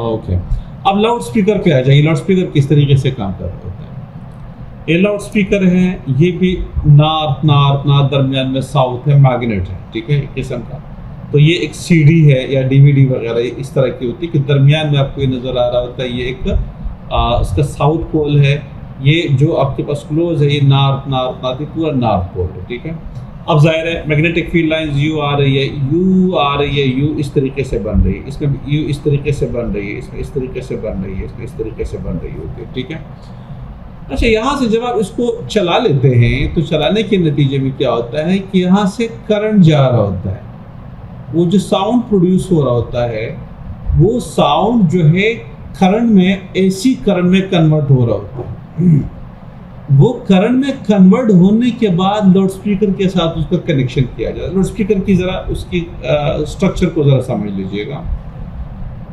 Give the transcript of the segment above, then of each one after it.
Okay, अब loud speaker पे आ जाइए। लाउड स्पीकर किस तरीके से काम कर रहा होता है? ये लाउड स्पीकर है, ये भी नॉर्थ नॉर्थ नॉर्थ दरमियान में साउथ है, मैग्नेट है, ठीक है, एक किस्म का। तो ये एक सीडी है या डीवीडी वगैरह इस तरह की होती है कि दरमियान में आपको ये नज़र आ रहा होता है, ये एक इसका साउथ पोल है। ये जो आपके पास क्लोज है, ये नॉर्थ नॉर्थ नॉर्थ, पूरा नॉर्थ पोल है, ठीक है। अब जाहिर है मैग्नेटिक फील्ड लाइंस यू आ रही है, यू आ रही है, यू इस तरीके से बन रही है, इसमें यू इस तरीके से बन रही है, इसमें इस तरीके से बन रही है, इसमें इस तरीके से बन रही होती है, ठीक है। अच्छा, यहाँ से जब आप इसको चला लेते हैं तो चलाने के नतीजे में क्या होता है कि यहाँ से करंट जा रहा होता है। वो जो साउंड प्रोड्यूस हो रहा होता है, वो साउंड जो है करंट में, एसी करंट में कन्वर्ट हो रहा होता है। वो करंट में कन्वर्ट होने के बाद लाउड स्पीकर के साथ उसका कनेक्शन किया जाता है। लाउड स्पीकर की ज़रा उसकी स्ट्रक्चर को ज़रा समझ लीजिएगा।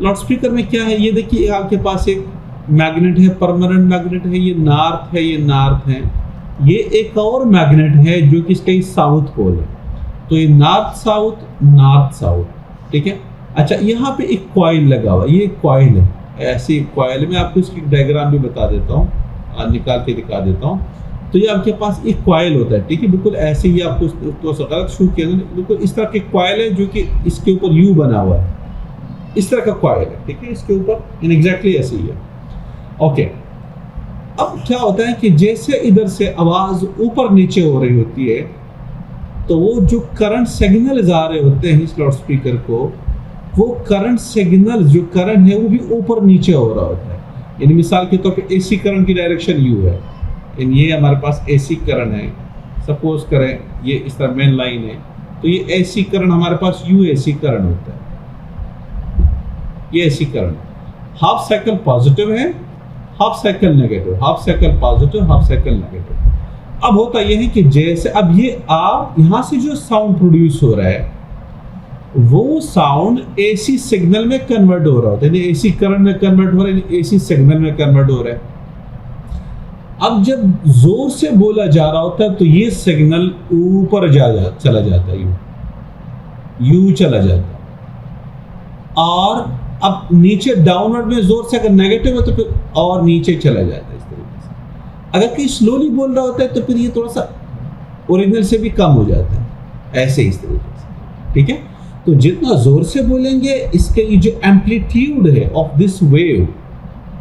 लाउड स्पीकर में क्या है, ये देखिए आपके पास एक मैग्नेट है, परमानेंट मैग्नेट है, ये नॉर्थ है, ये नॉर्थ है। ये एक और मैग्नेट है जो कि इसका साउथ पोल है। तो ये नॉर्थ साउथ, ठीक है। अच्छा, यहाँ पे एक कॉइल लगा हुआ, ये कॉइल है, ऐसी कॉइल। मैं आपको इसकी डायग्राम भी बता देता हूँ, निकाल के दिखा देता हूँ। तो ये आपके पास एक कॉइल होता है, ठीक है, बिल्कुल ऐसे ही आपको तो गलत शू किया, बिल्कुल इस तरह के कॉइल है जो कि इसके ऊपर यू बना हुआ है, इस तरह का कॉइल है, ठीक है, इसके ऊपर एग्जैक्टली ऐसे ही है। ओके, अब क्या होता है कि जैसे इधर से आवाज ऊपर नीचे हो रही होती है, तो वो जो करंट सिग्नल आ रहे होते हैं इस लाउड स्पीकर को, वो करंट सिग्नल जो करंट है वो भी ऊपर नीचे हो रहा होता है। यानी मिसाल के तौर पे एसी करंट की डायरेक्शन यू है, यानी ये हमारे पास एसी करंट है, सपोज करें ये इस तरह मेन लाइन है, तो ये एसी करंट हमारे पास यू एसी करंट होता है, ये AC current. Half cycle positive है, half cycle negative, half cycle positive, half cycle negative. अब होता यह है कि जैसे अब ये आप यहाँ से जो साउंड प्रोड्यूस हो रहा है, वो साउंड एसी सिग्नल में कन्वर्ट हो रहा होता है, एसी करंट में कन्वर्ट हो रहा है, एसी सिग्नल में कन्वर्ट हो रहा है। अब जब जोर से बोला जा रहा होता है तो ये सिग्नल ऊपर चला जाता है, यू चला जाता है। और अब नीचे डाउनवर्ड में जोर से अगर नेगेटिव है तो फिर और नीचे चला जाता है इस तरीके से। अगर कोई स्लोली बोल रहा होता है तो फिर ये थोड़ा सा ओरिजिनल से भी कम हो जाता है, ऐसे इस तरीके से, ठीक है। तो जितना जोर से बोलेंगे, इसके ये जो एम्पलीट्यूड है ऑफ दिस वेव,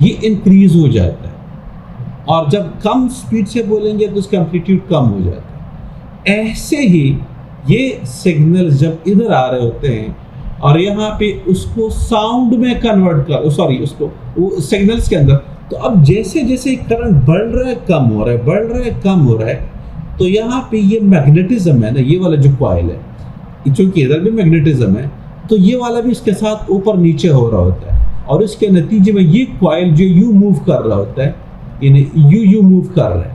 ये इंक्रीज हो जाता है, और जब कम स्पीड से बोलेंगे तो उसका एम्पलीट्यूड कम हो जाता है। ऐसे ही ये सिग्नल जब इधर आ रहे होते हैं और यहाँ पे उसको साउंड में कन्वर्ट कर, सॉरी, उसको वो सिग्नल्स के अंदर, तो अब जैसे जैसे करंट बढ़ रहा है, कम हो रहा है, बढ़ रहा है, कम हो रहा है, तो यहाँ पे ये मैग्नेटिज्म है ना, ये वाला जो कॉइल है, चूंकि इधर भी मैग्नेटिज्म है, तो ये वाला भी इसके साथ ऊपर नीचे हो रहा होता है, और इसके नतीजे में ये कॉइल जो यू मूव कर रहा होता है, यानी यू मूव कर रहा है,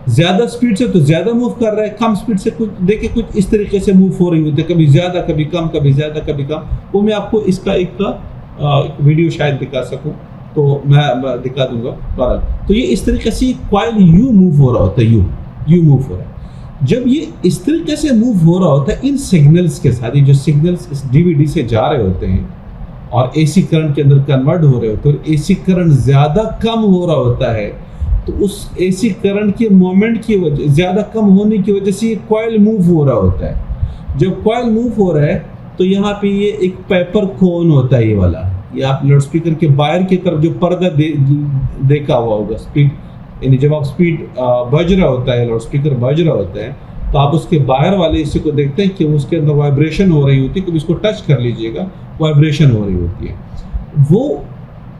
ज्यादा स्पीड से तो ज्यादा मूव कर रहा है, कम स्पीड से कुछ देखिए कुछ इस तरीके से मूव हो रही होती है, कभी ज्यादा कभी कम, कभी ज्यादा कभी कम। वो मैं आपको इसका एक वीडियो शायद दिखा सकूं, तो मैं दिखा दूंगा। तो ये इस तरीके से कॉइल यू मूव हो रहा होता है, यू मूव हो रहा है। जब ये इस तरीके से मूव हो रहा होता है इन सिग्नल्स के साथ, ये जो सिग्नल्स इस डीवीडी से जा रहे होते हैं और एसी करंट के अंदर कन्वर्ट हो रहे होते हैं, और एसी करंट ज्यादा कम हो रहा होता है, तो उस एसी करंट के मोमेंट की वजह, ज्यादा कम होने की वजह से ये कॉइल मूव हो रहा होता है। जब कॉइल मूव हो रहा है तो यहाँ पे ये एक पेपर कोन होता है, ये वाला, ये आप लाउड स्पीकर के बाहर की तरफ जो पर्दा देखा हुआ होगा, स्पीड, यानी जब आप स्पीड बज रहा होता है, लाउड स्पीकर बज रहा होता है, तो आप उसके बाहर वाले हिस्से को देखते हैं कि उसके अंदर वाइब्रेशन हो रही होती है, कभी इसको टच कर लीजिएगा, वाइब्रेशन हो रही होती है वो।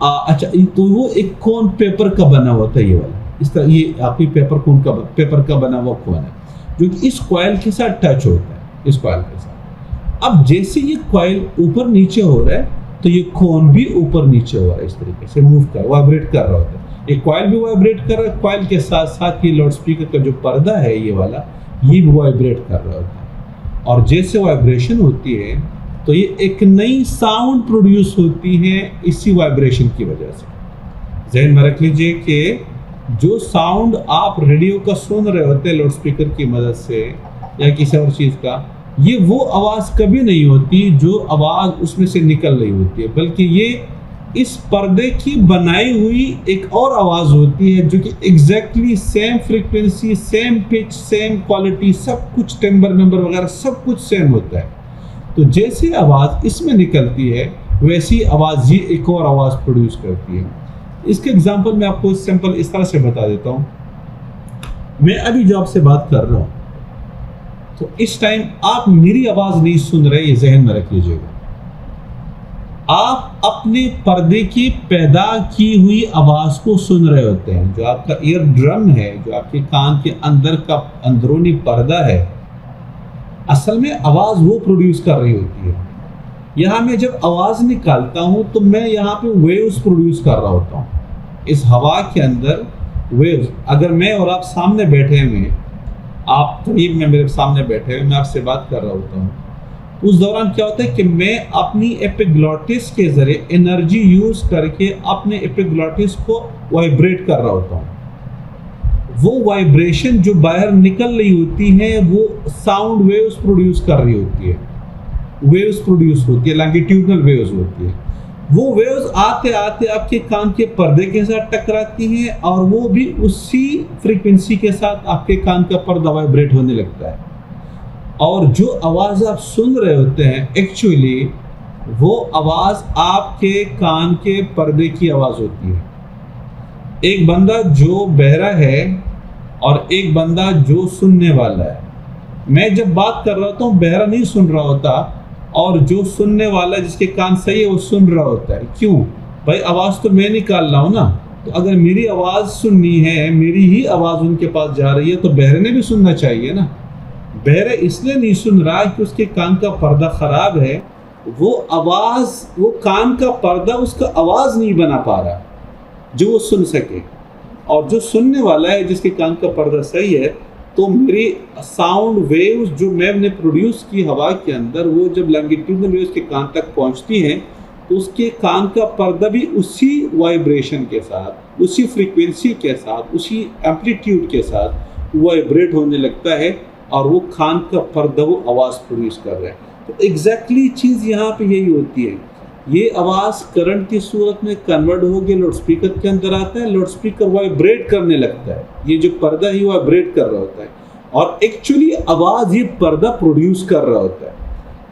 अच्छा, तो वो एक कोन पेपर का बना होता है, ये वाला, इस तरह ये आपकी पेपर का बना हुआ कोन है, जो कि इस कॉइल के साथ टच होता है, इस कॉइल के साथ। अब जैसे ये कॉइल ऊपर नीचे हो रहा है, तो ये कोन भी ऊपर नीचे हो रहा है, इस तरीके से मूव कर, वाइब्रेट कर रहा होता है। ये कॉइल भी वाइब्रेट कर रहा है, कॉइल के साथ साथ ये लाउड स्पीकर का जो पर्दा है, ये वाला, ये भी वाइब्रेट कर रहा होता है। और जैसे वाइब्रेशन होती है तो ये एक नई साउंड प्रोड्यूस होती है इसी वाइब्रेशन की वजह से। ज़हन में रख लीजिए कि जो साउंड आप रेडियो का सुन रहे होते हैं लाउड स्पीकर की मदद से या किसी और चीज़ का, ये वो आवाज़ कभी नहीं होती जो आवाज़ उसमें से निकल रही होती है, बल्कि ये इस पर्दे की बनाई हुई एक और आवाज होती है जो कि exactly same frequency, same pitch, same quality, सब कुछ टेम्बर मेंबर वगैरह सब कुछ सेम होता है। तो जैसी आवाज इसमें निकलती है वैसी आवाज ये एक और आवाज प्रोड्यूस करती है। इसके एग्जांपल मैं आपको सिंपल इस तरह से बता देता हूं। मैं अभी जो आपसे बात कर रहा हूं तो इस टाइम आप मेरी आवाज नहीं सुन रहे, ये जहन में रख लीजिएगा। आप अपने पर्दे की पैदा की हुई आवाज को सुन रहे होते हैं। जो आपका ईयर ड्रम है, जो आपके कान के अंदर का अंदरूनी पर्दा है, असल में आवाज वो प्रोड्यूस कर रही होती है। यहां मैं जब आवाज निकालता हूं तो मैं यहाँ पे वेव्स प्रोड्यूस कर रहा होता हूं। इस हवा के अंदर वेव्स, अगर मैं और आप सामने बैठे हुए, आप करीब में मेरे सामने बैठे हुए, मैं आपसे बात कर रहा होता हूँ, उस दौरान क्या होता है कि मैं अपनी एपिग्लॉटिस के जरिए एनर्जी यूज करके अपने एपिग्लॉटिस को वाइब्रेट कर रहा होता हूँ। वो वाइब्रेशन जो बाहर निकल रही होती है वो साउंड वेव्स प्रोड्यूस कर रही होती है, वेव्स प्रोड्यूस होती है, लॉन्गिट्यूडनल वेव्स होती है। वो वेव्स आते आते आपके कान के पर्दे के साथ टकराती हैं और वो भी उसी फ्रीक्वेंसी के साथ आपके कान का पर्दा वाइब्रेट होने लगता है। और जो आवाज़ आप सुन रहे होते हैं एक्चुअली वो आवाज़ आपके कान के पर्दे की आवाज़ होती है। एक बंदा जो बहरा है और एक बंदा जो सुनने वाला है। मैं जब बात कर रहा होता हूँ बहरा नहीं सुन रहा होता और जो सुनने वाला जिसके कान सही है वो सुन रहा होता है। क्यों भाई? आवाज़ तो मैं निकाल रहा हूँ ना। तो अगर मेरी आवाज़ सुननी है, मेरी ही आवाज़ उनके पास जा रही है तो बहरे ने भी सुनना चाहिए ना। बहरे इसलिए नहीं सुन रहा कि उसके कान का पर्दा खराब है, वो आवाज़, वो कान का पर्दा उसका आवाज़ नहीं बना पा रहा जो वो सुन सके। और जो सुनने वाला है जिसके कान का पर्दा सही है, तो मेरी साउंड वेव्स जो मैंने प्रोड्यूस की हवा के अंदर, वो जब लॉन्गिट्यूडनल वेव्स के कान तक पहुंचती हैं तो उसके कान का पर्दा भी उसी वाइब्रेशन के साथ, उसी फ्रीक्वेंसी के साथ, उसी एम्पलीट्यूड के साथ वाइब्रेट होने लगता है और वो कान का पर्दा वो आवाज़ प्रोड्यूस कर रहा है। तो एग्जैक्टली चीज़ यहाँ पे यही होती है। ये आवाज़ करंट की सूरत में कन्वर्ट होकर लाउड स्पीकर के अंदर आता है, लाउड स्पीकर वाइब्रेट करने लगता है। ये जो पर्दा ही वाइब्रेट कर रहा होता है और एक्चुअली आवाज़ ये पर्दा प्रोड्यूस कर रहा होता है।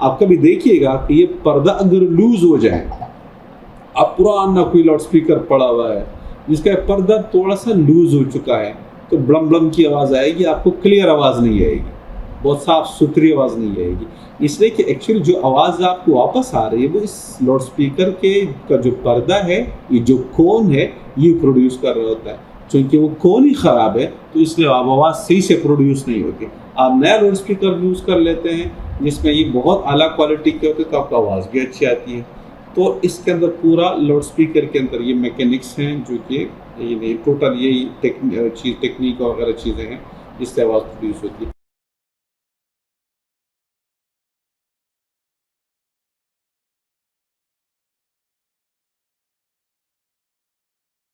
आप कभी देखिएगा कि ये पर्दा अगर लूज हो जाए, अब पुराना कोई लाउड स्पीकर पड़ा हुआ है जिसका पर्दा थोड़ा सा लूज हो चुका है, तो ब्लम ब्लम की आवाज़ आएगी, आपको क्लियर आवाज़ नहीं आएगी, बहुत साफ सुथरी आवाज़ नहीं आएगी। इसलिए कि एक्चुअली जो आवाज़ आपको वापस आ रही है वो इस लाउड स्पीकर के का जो पर्दा है, ये जो कोन है, ये प्रोड्यूस कर रहा होता है। क्योंकि वो कोन ही ख़राब है तो इसलिए आवाज़ सही से प्रोड्यूस नहीं होती। आप नया लाउड स्पीकर यूज़ कर लेते हैं जिसमें ये बहुत आला क्वालिटी के होते हैं तो आपको आवाज़ भी अच्छी आती है। तो इसके अंदर पूरा लाउड स्पीकर के अंदर ये मैकेनिक्स हैं जो कि ये टोटल यही टेक्निक वगैरह चीज़ें हैं जिससे आवाज़ प्रोड्यूस होती है।